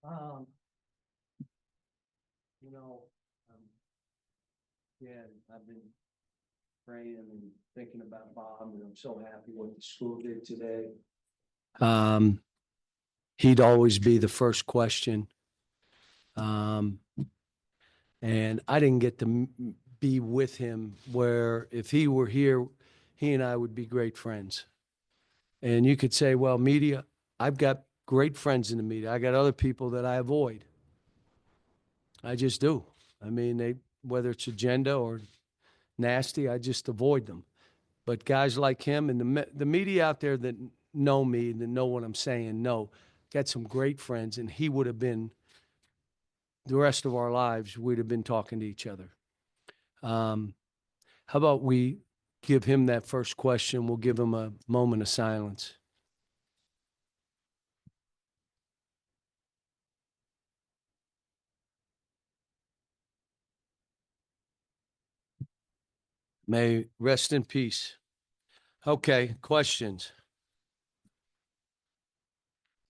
Um, you know, yeah, I've been praying and thinking about Bob, and I'm so happy what the school did today. He'd always be the first question. And I didn't get to be with him where if he were here, he and I would be great friends. And you could say, well, media, I've got great friends in the media. I got other people that I avoid. I just do. I mean, whether it's agenda or nasty, I just avoid them. But guys like him and the media out there that know me and that know what I'm saying, got some great friends, and he would have been the rest of our lives. We'd have been talking to each other. How about we give him that first question? We'll give him a moment of silence. May rest in peace. Okay, questions.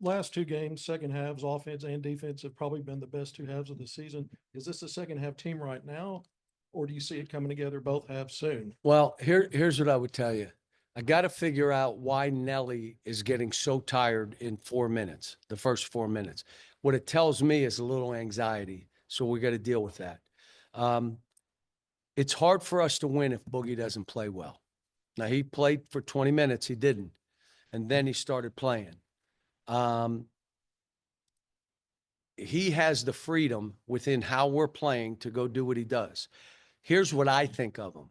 Last two games, second halves, offense and defense have probably been the best two halves of the season. Is this a second half team right now, or do you see it coming together both halves soon? Well, here's what I would tell you. I got to figure out why Nelly is getting so tired in 4 minutes, the first 4 minutes. What it tells me is a little anxiety. So we got to deal with that. It's hard for us to win if Boogie doesn't play well. Now, he played for 20 minutes. He didn't. And then he started playing. He has the freedom within how we're playing to go do what he does. Here's what I think of him.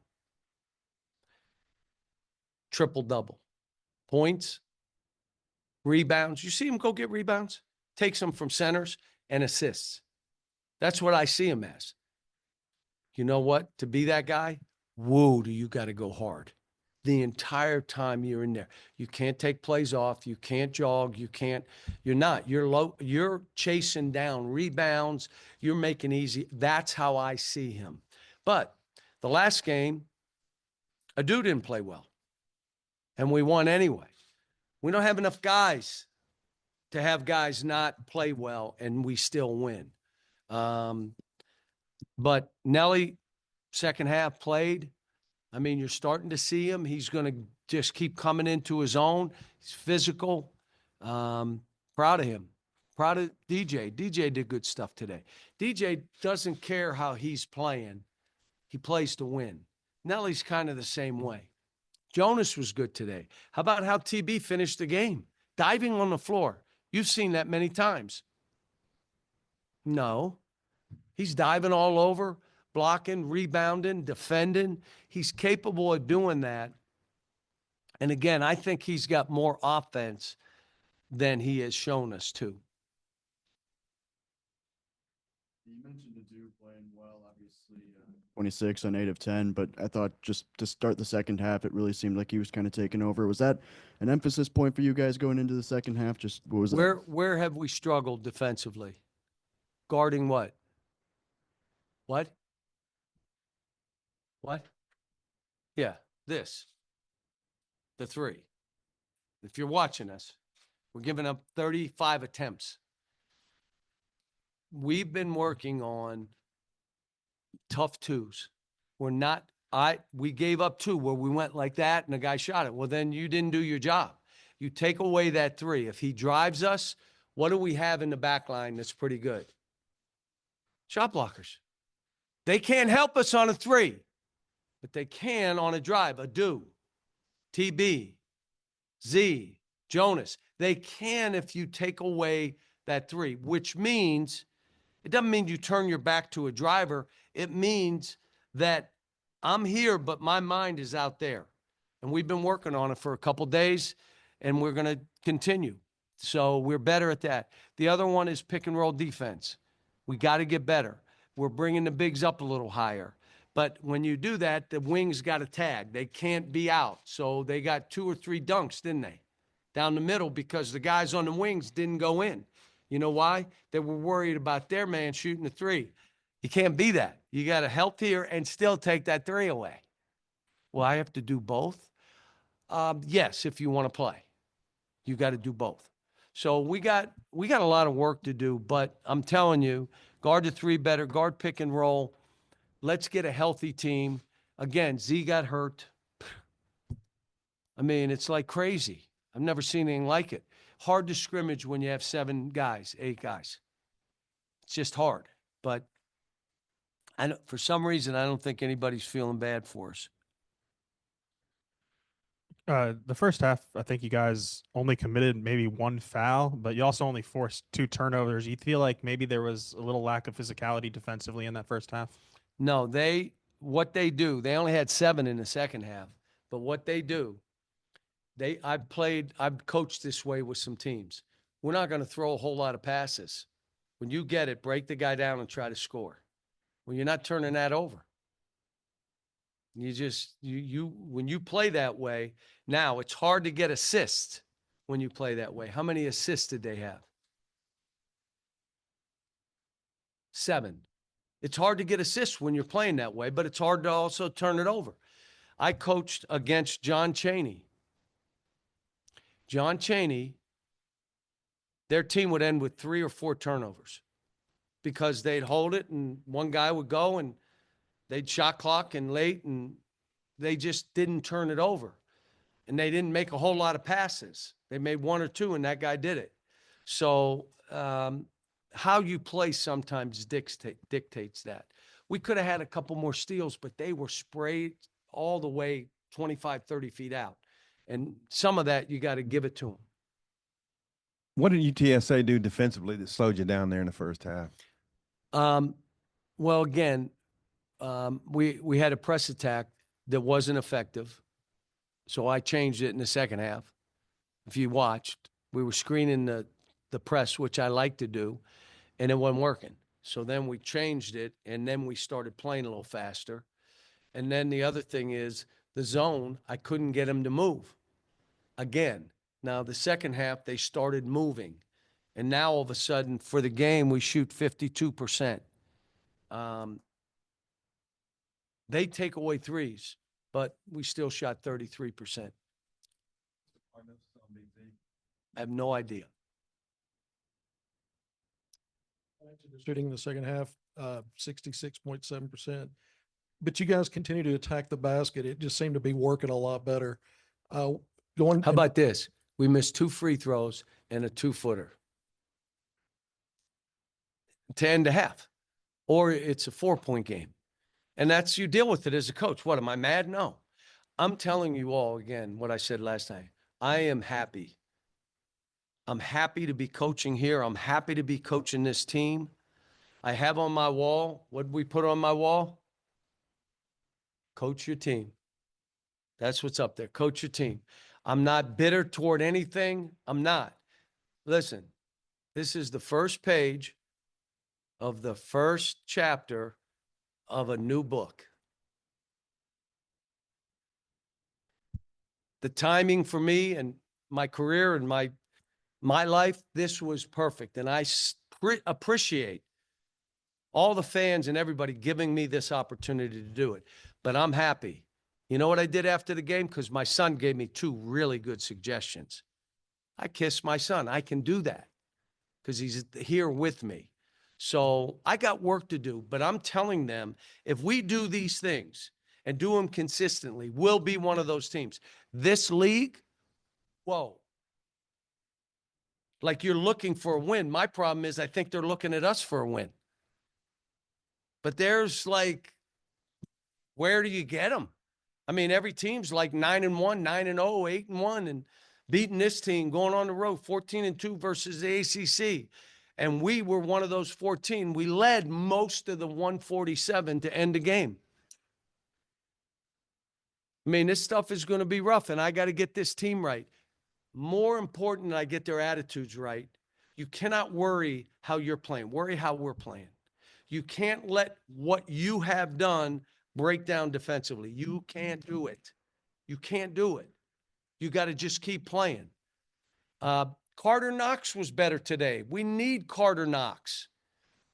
Triple-double. Points, rebounds. You see him go get rebounds? Takes them from centers and assists. That's what I see him as. You know what? To be that guy, whoa, do you got to go hard the entire time you're in there. You can't take plays off. You can't jog. You're not. You're chasing down rebounds. You're making easy. That's how I see him. But the last game, Adu didn't play well. And we won anyway. We don't have enough guys to have guys not play well and we still win. But Nelly, second half played. I mean, you're starting to see him. He's going to just keep coming into his own. He's physical. Proud of him. Proud of DJ. DJ did good stuff today. DJ doesn't care how he's playing. He plays to win. Nelly's kind of the same way. Jonas was good today. How about how TB finished the game? Diving on the floor. You've seen that many times. No. He's diving all over, blocking, rebounding, defending. He's capable of doing that. And again, I think he's got more offense than he has shown us to. You mentioned Adu playing well, obviously 26 on 8 of 10, but I thought just to start the second half, it really seemed like he was kind of taking over. Was that an emphasis point for you guys going into the second half? Just what was that? Where have we struggled defensively? Guarding what? What? What? Yeah, this. The three. If you're watching us, we're giving up 35 attempts. We've been working on tough twos. We gave up two where we went like that and the guy shot it. Well, then you didn't do your job. You take away that three. If he drives us, what do we have in the back line that's pretty good? Shot blockers. They can't help us on a three, but they can on a drive. Adu, TB, Z, Jonas. They can if you take away that three, which means it doesn't mean you turn your back to a driver. It means that I'm here, but my mind is out there. And we've been working on it for a couple days, and we're going to continue. So we're better at that. The other one is pick and roll defense. We got to get better. We're bringing the bigs up a little higher. But when you do that, the wings got to tag. They can't be out. So they got 2 or 3 dunks, didn't they? Down the middle because the guys on the wings didn't go in. You know why? They were worried about their man shooting the three. You can't be that. You got to help here and still take that three away. Well, I have to do both? Yes, if you want to play. You got to do both. So we got a lot of work to do, but I'm telling you, guard the three better, guard pick and roll. Let's get a healthy team. Again, Z got hurt. I mean, it's like crazy. I've never seen anything like it. Hard to scrimmage when you have 7 guys, 8 guys. It's just hard. But for some reason, I don't think anybody's feeling bad for us. The first half, I think you guys only committed maybe 1 foul, but you also only forced 2 turnovers. You feel like maybe there was a little lack of physicality defensively in that first half? No, what they do, they only had 7 in the second half. But what they do, I've coached this way with some teams. We're not going to throw a whole lot of passes. When you get it, break the guy down and try to score. When you're not turning that over. You just, when you play that way, now it's hard to get assists when you play that way. How many assists did they have? 7. It's hard to get assists when you're playing that way, but it's hard to also turn it over. I coached against John Chaney. John Chaney, their team would end with 3 or 4 turnovers because they'd hold it and one guy would go and they'd shot clock and late and they just didn't turn it over. And they didn't make a whole lot of passes. They made 1 or 2 and that guy did it. So how you play sometimes dictates that. We could have had a couple more steals, but they were sprayed all the way 25, 30 feet out. And some of that, you got to give it to them. What did UTSA do defensively that slowed you down there in the first half? Well, again, we had a press attack that wasn't effective. So I changed it in the second half. If you watched, we were screening the press, which I like to do, and it wasn't working. So then we changed it, and then we started playing a little faster. And then the other thing is the zone, I couldn't get them to move again. Now, the second half, they started moving. And now, all of a sudden, for the game, we shoot 52%. They take away threes, but we still shot 33%. I have no idea. Shooting in the second half, 66.7%. But you guys continue to attack the basket. It just seemed to be working a lot better. How about this? We missed 2 free throws and a 2-footer to end the half, or it's a 4-point game. And that's, you deal with it as a coach. What, am I mad? No. I'm telling you all again what I said last time. I am happy. I'm happy to be coaching here. I'm happy to be coaching this team. I have on my wall, what did we put on my wall? Coach your team. That's what's up there. Coach your team. I'm not bitter toward anything. I'm not. Listen, this is the first page of the first chapter of a new book. The timing for me and my career and my life, this was perfect. And I appreciate all the fans and everybody giving me this opportunity to do it. But I'm happy. You know what I did after the game? Because my son gave me 2 really good suggestions. I kissed my son. I can do that because he's here with me. So I got work to do, but I'm telling them, if we do these things and do them consistently, we'll be one of those teams. This league, whoa. Like you're looking for a win. My problem is I think they're looking at us for a win. But there's like, where do you get them? I mean, every team's like 9-1, 9-0, 8-1, and beating this team, going on the road, 14-2 versus the ACC. And we were one of those 14. We led most of the 147 to end the game. I mean, this stuff is going to be rough, and I got to get this team right. More important, I get their attitudes right. You cannot worry how you're playing. Worry how we're playing. You can't let what you have done break down defensively. You can't do it. You can't do it. You got to just keep playing. Carter Knox was better today. We need Carter Knox.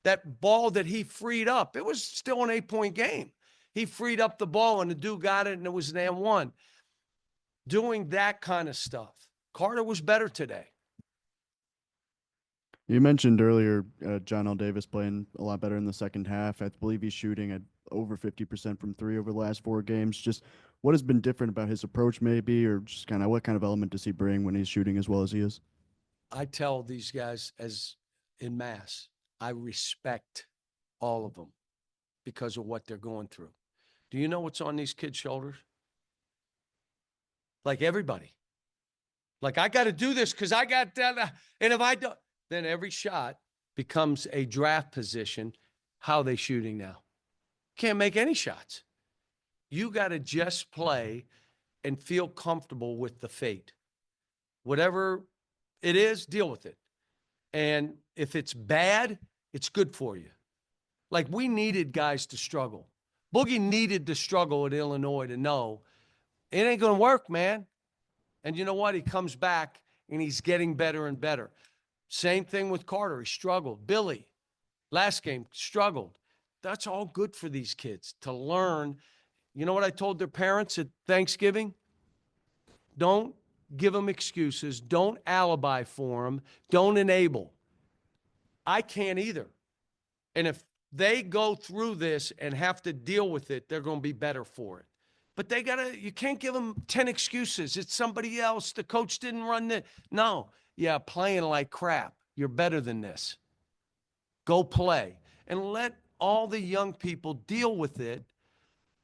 That ball that he freed up, it was still an 8-point game. He freed up the ball and the dude got it and it was an and 1. Doing that kind of stuff. Carter was better today. You mentioned earlier John L. Davis playing a lot better in the second half. I believe he's shooting at over 50% from three over the last 4 games. Just what has been different about his approach, maybe, or just kind of what kind of element does he bring when he's shooting as well as he is? I tell these guys as in mass, I respect all of them because of what they're going through. Do you know what's on these kids' shoulders? Like everybody. Like, I got to do this because I got that. And if I don't, then every shot becomes a draft position. How are they shooting now? Can't make any shots. You got to just play and feel comfortable with the fate. Whatever it is, deal with it. And if it's bad, it's good for you. Like, we needed guys to struggle. Boogie needed to struggle at Illinois to know it ain't going to work, man. And you know what? He comes back and he's getting better and better. Same thing with Carter. He struggled. Billy, last game, struggled. That's all good for these kids to learn. You know what I told their parents at Thanksgiving? Don't give them excuses. Don't alibi for them. Don't enable. I can't either. And if they go through this and have to deal with it, they're going to be better for it. But you can't give them 10 excuses. It's somebody else. The coach didn't run the. No. Yeah, playing like crap. You're better than this. Go play. And let all the young people deal with it,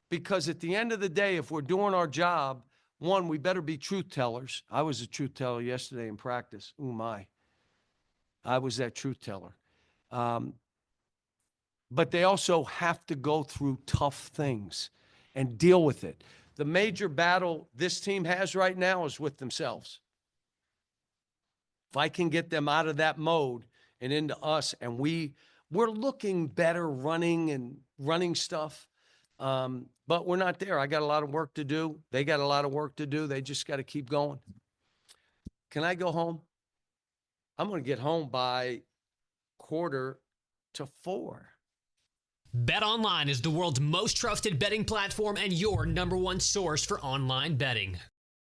because at the end of the day, if we're doing our job, one, we better be truth tellers. I was a truth teller yesterday in practice. Ooh, my. I was that truth teller. But they also have to go through tough things and deal with it. The major battle this team has right now is with themselves. If I can get them out of that mode and into us, and we're looking better running stuff, but we're not there. I got a lot of work to do. They got a lot of work to do. They just got to keep going. Can I go home? I'm going to get home by 3:45. BetOnline is the world's most trusted betting platform and your number one source for online betting.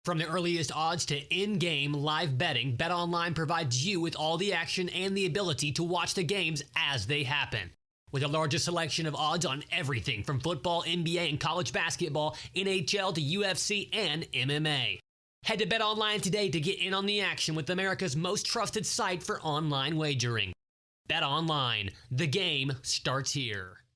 From the earliest odds to in-game live betting, BetOnline provides you with all the action and the ability to watch the games as they happen. With the largest selection of odds on everything from football, NBA, and college basketball, NHL to UFC and MMA. Head to BetOnline today to get in on the action with America's most trusted site for online wagering. BetOnline, the game starts here.